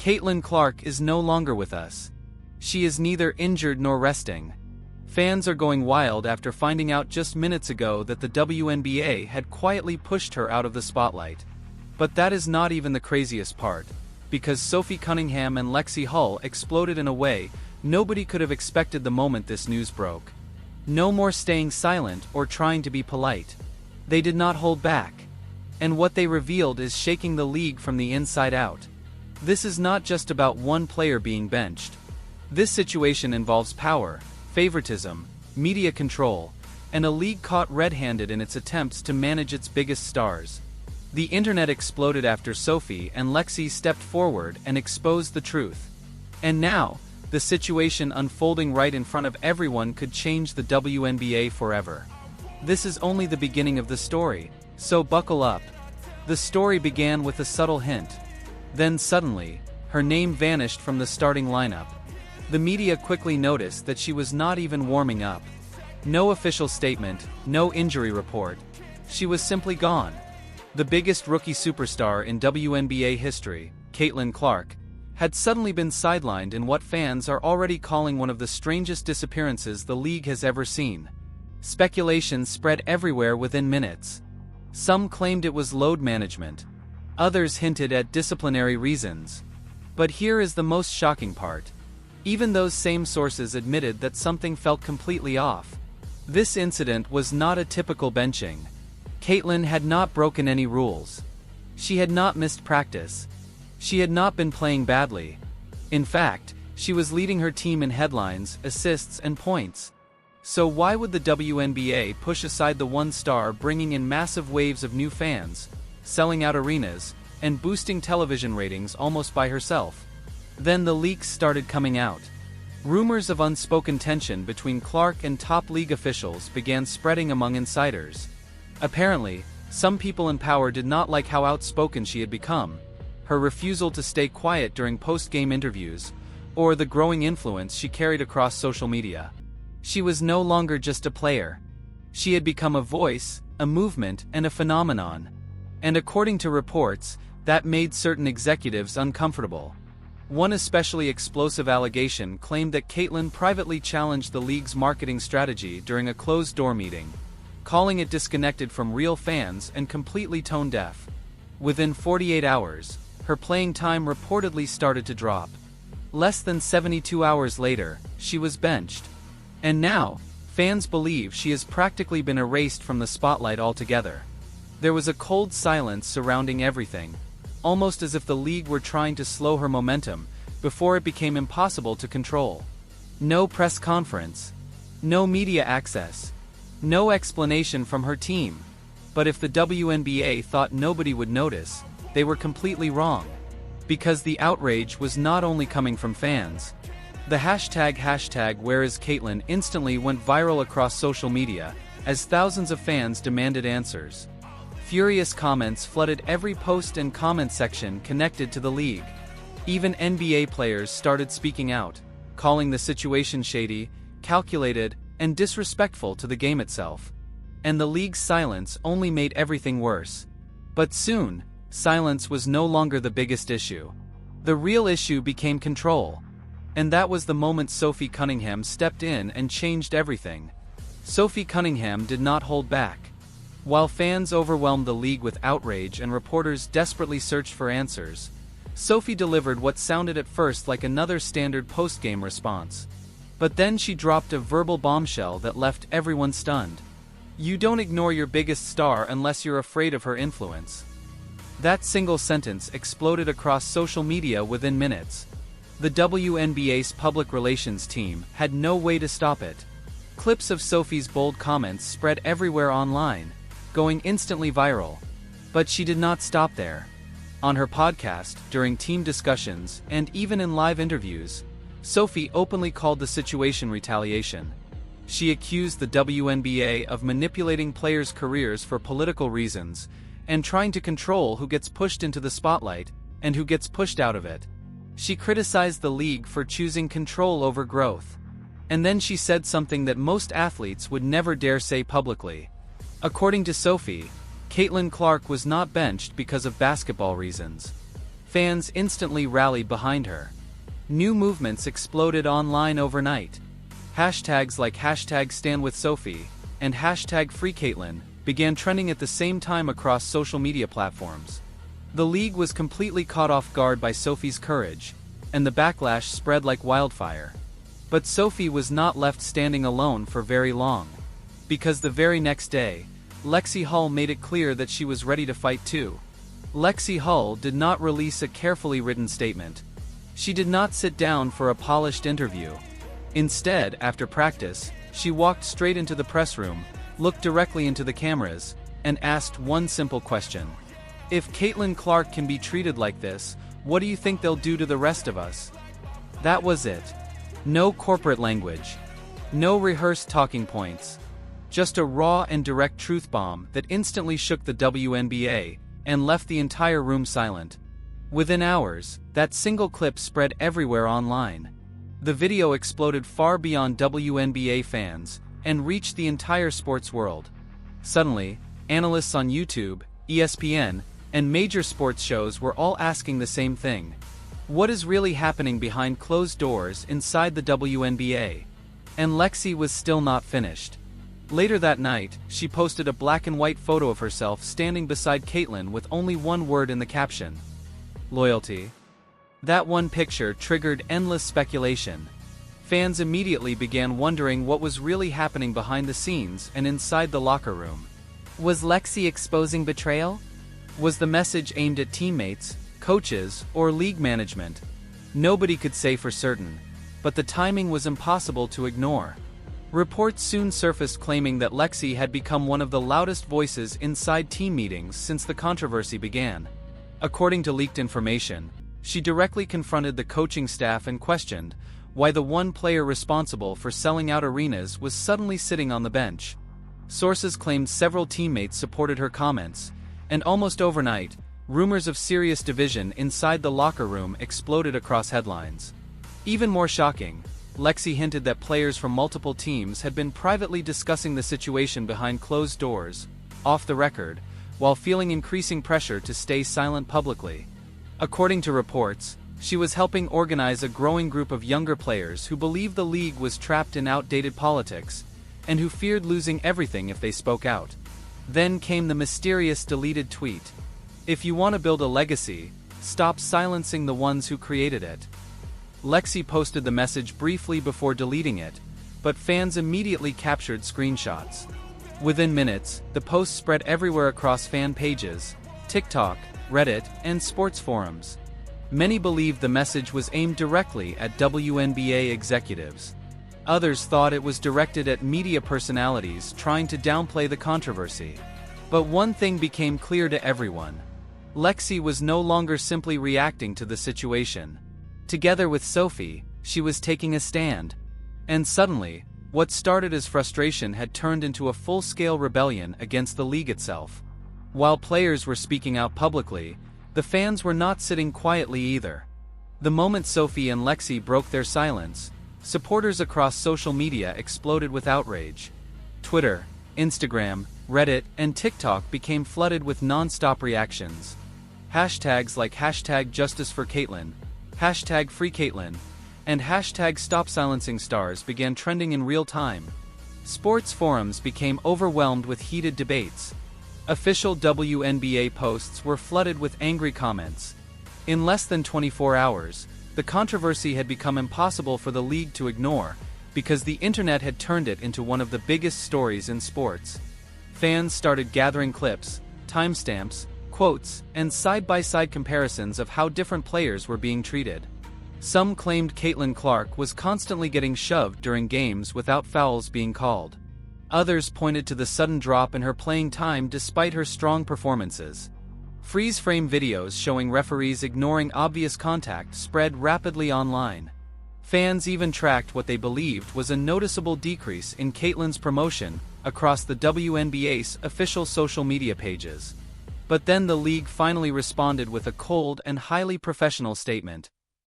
Caitlin Clark is no longer with us. She is neither injured nor resting. Fans are going wild after finding out just minutes ago that the WNBA had quietly pushed her out of the spotlight. But that is not even the craziest part, because Sophie Cunningham and Lexie Hull exploded in a way nobody could have expected the moment this news broke. No more staying silent or trying to be polite. They did not hold back. And what they revealed is shaking the league from the inside out. This is not just about one player being benched. This situation involves power, favoritism, media control, and a league caught red-handed in its attempts to manage its biggest stars. The internet exploded after Sophie and Lexie stepped forward and exposed the truth. And now, the situation unfolding right in front of everyone could change the WNBA forever. This is only the beginning of the story, so buckle up. The story began with a subtle hint. Then suddenly, her name vanished from the starting lineup. The media quickly noticed that she was not even warming up. No official statement, no injury report. She was simply gone. The biggest rookie superstar in WNBA history, Caitlin Clark, had suddenly been sidelined in what fans are already calling one of the strangest disappearances the league has ever seen. Speculation spread everywhere within minutes. Some claimed it was load management. Others hinted at disciplinary reasons. But here is the most shocking part. Even those same sources admitted that something felt completely off. This incident was not a typical benching. Caitlin had not broken any rules. She had not missed practice. She had not been playing badly. In fact, she was leading her team in headlines, assists, and points. So why would the WNBA push aside the one star, bringing in massive waves of new fans, selling out arenas, and boosting television ratings almost by herself? Then the leaks started coming out. Rumors of unspoken tension between Clark and top league officials began spreading among insiders. Apparently, some people in power did not like how outspoken she had become, her refusal to stay quiet during post-game interviews, or the growing influence she carried across social media. She was no longer just a player. She had become a voice, a movement, and a phenomenon. And according to reports, that made certain executives uncomfortable. One especially explosive allegation claimed that Caitlin privately challenged the league's marketing strategy during a closed-door meeting, calling it disconnected from real fans and completely tone-deaf. Within 48 hours, her playing time reportedly started to drop. Less than 72 hours later, she was benched. And now, fans believe she has practically been erased from the spotlight altogether. There was a cold silence surrounding everything, almost as if the league were trying to slow her momentum before it became impossible to control. No press conference. No media access. No explanation from her team. But if the WNBA thought nobody would notice, they were completely wrong. Because the outrage was not only coming from fans. The hashtag Where is Caitlin instantly went viral across social media, as thousands of fans demanded answers. Furious comments flooded every post and comment section connected to the league. Even NBA players started speaking out, calling the situation shady, calculated, and disrespectful to the game itself. And the league's silence only made everything worse. But soon, silence was no longer the biggest issue. The real issue became control. And that was the moment Sophie Cunningham stepped in and changed everything. Sophie Cunningham did not hold back. While fans overwhelmed the league with outrage and reporters desperately searched for answers, Sophie delivered what sounded at first like another standard post-game response. But then she dropped a verbal bombshell that left everyone stunned. You don't ignore your biggest star unless you're afraid of her influence. That single sentence exploded across social media within minutes. The WNBA's public relations team had no way to stop it. Clips of Sophie's bold comments spread everywhere online, going instantly viral. But she did not stop there. On her podcast, during team discussions, and even in live interviews, Sophie openly called the situation retaliation. She accused the WNBA of manipulating players' careers for political reasons, and trying to control who gets pushed into the spotlight, and who gets pushed out of it. She criticized the league for choosing control over growth. And then she said something that most athletes would never dare say publicly. According to Sophie, Caitlin Clark was not benched because of basketball reasons. Fans instantly rallied behind her. New movements exploded online overnight. Hashtags like #StandWithSophie and #FreeCaitlin began trending at the same time across social media platforms. The league was completely caught off guard by Sophie's courage, and the backlash spread like wildfire. But Sophie was not left standing alone for very long. Because the very next day, Lexie Hull made it clear that she was ready to fight too. Lexie Hull did not release a carefully written statement. She did not sit down for a polished interview. Instead, after practice, she walked straight into the press room, looked directly into the cameras, and asked one simple question. If Caitlin Clark can be treated like this, what do you think they'll do to the rest of us? That was it. No corporate language. No rehearsed talking points. Just a raw and direct truth bomb that instantly shook the WNBA and left the entire room silent. Within hours, that single clip spread everywhere online. The video exploded far beyond WNBA fans and reached the entire sports world. Suddenly, analysts on YouTube, ESPN, and major sports shows were all asking the same thing. What is really happening behind closed doors inside the WNBA? And Lexie was still not finished. Later that night, she posted a black and white photo of herself standing beside Caitlin with only one word in the caption: loyalty. That one picture triggered endless speculation. Fans immediately began wondering what was really happening behind the scenes and inside the locker room. Was Lexie exposing betrayal? Was the message aimed at teammates, coaches, or league management? Nobody could say for certain, but the timing was impossible to ignore. Reports soon surfaced claiming that Lexie had become one of the loudest voices inside team meetings since the controversy began. According to leaked information, she directly confronted the coaching staff and questioned why the one player responsible for selling out arenas was suddenly sitting on the bench. Sources claimed several teammates supported her comments, and almost overnight, rumors of serious division inside the locker room exploded across headlines. Even more shocking, Lexie hinted that players from multiple teams had been privately discussing the situation behind closed doors, off the record, while feeling increasing pressure to stay silent publicly. According to reports, she was helping organize a growing group of younger players who believed the league was trapped in outdated politics, and who feared losing everything if they spoke out. Then came the mysterious deleted tweet. If you want to build a legacy, stop silencing the ones who created it. Lexie posted the message briefly before deleting it, but fans immediately captured screenshots. Within minutes, the post spread everywhere across fan pages, TikTok, Reddit, and sports forums. Many believed the message was aimed directly at WNBA executives. Others thought it was directed at media personalities trying to downplay the controversy. But one thing became clear to everyone. Lexie was no longer simply reacting to the situation. Together with Sophie, she was taking a stand. And suddenly, what started as frustration had turned into a full-scale rebellion against the league itself. While players were speaking out publicly, the fans were not sitting quietly either. The moment Sophie and Lexie broke their silence, supporters across social media exploded with outrage. Twitter, Instagram, Reddit, and TikTok became flooded with non-stop reactions. Hashtags like #JusticeForCaitlin, #FreeCaitlin, and #StopSilencingStars began trending in real time. Sports forums became overwhelmed with heated debates. Official WNBA posts were flooded with angry comments. In less than 24 hours, the controversy had become impossible for the league to ignore, because the internet had turned it into one of the biggest stories in sports. Fans started gathering clips, timestamps, quotes, and side-by-side comparisons of how different players were being treated. Some claimed Caitlin Clark was constantly getting shoved during games without fouls being called. Others pointed to the sudden drop in her playing time despite her strong performances. Freeze-frame videos showing referees ignoring obvious contact spread rapidly online. Fans even tracked what they believed was a noticeable decrease in Caitlin's promotion across the WNBA's official social media pages. But then the league finally responded with a cold and highly professional statement.